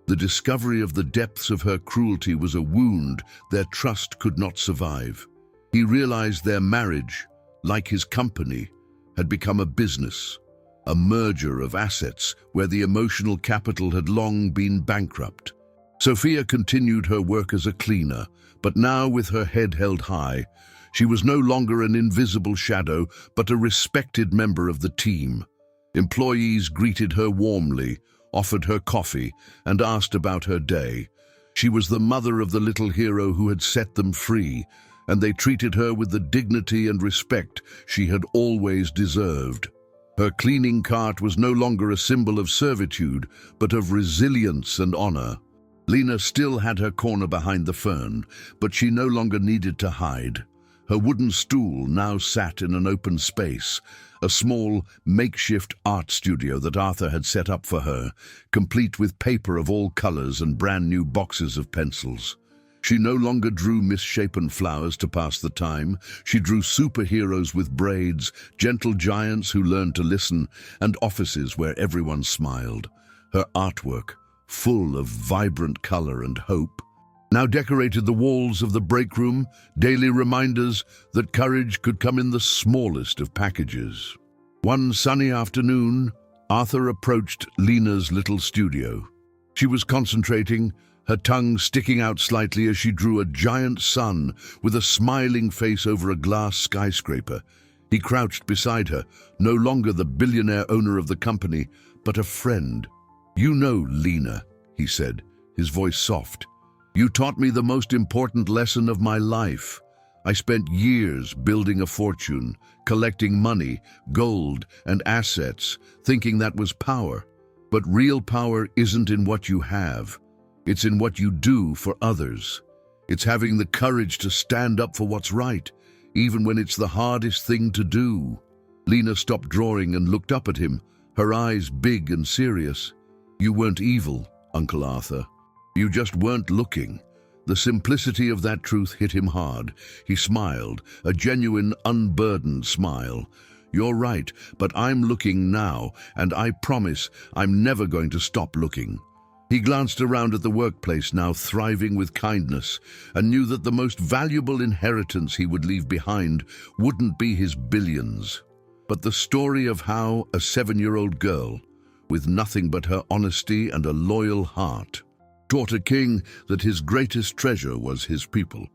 The discovery of the depths of her cruelty was a wound their trust could not survive. He realized their marriage, like his company, had become a business, a merger of assets where the emotional capital had long been bankrupt. Sophia continued her work as a cleaner, but now with her head held high. She was no longer an invisible shadow, but a respected member of the team. Employees greeted her warmly, offered her coffee, and asked about her day. She was the mother of the little hero who had set them free, and they treated her with the dignity and respect she had always deserved. Her cleaning cart was no longer a symbol of servitude, but of resilience and honor. Lena still had her corner behind the fern, but she no longer needed to hide. Her wooden stool now sat in an open space, a small, makeshift art studio that Arthur had set up for her, complete with paper of all colors and brand new boxes of pencils. She no longer drew misshapen flowers to pass the time. She drew superheroes with braids, gentle giants who learned to listen, and offices where everyone smiled. Her artwork, full of vibrant color and hope, now decorated the walls of the break room, daily reminders that courage could come in the smallest of packages. One sunny afternoon, Arthur approached Lena's little studio. She was concentrating, her tongue sticking out slightly as she drew a giant sun with a smiling face over a glass skyscraper. He crouched beside her, no longer the billionaire owner of the company, but a friend. "You know, Lena," he said, his voice soft. "You taught me the most important lesson of my life. I spent years building a fortune, collecting money, gold, and assets, thinking that was power. But real power isn't in what you have. It's in what you do for others. It's having the courage to stand up for what's right, even when it's the hardest thing to do." Lena stopped drawing and looked up at him, her eyes big and serious. "You weren't evil, Uncle Arthur. You just weren't looking." The simplicity of that truth hit him hard. He smiled, a genuine, unburdened smile. "You're right, but I'm looking now, and I promise I'm never going to stop looking." He glanced around at the workplace, now thriving with kindness, and knew that the most valuable inheritance he would leave behind wouldn't be his billions, but the story of how a 7-year-old girl, with nothing but her honesty and a loyal heart, taught a king that his greatest treasure was his people.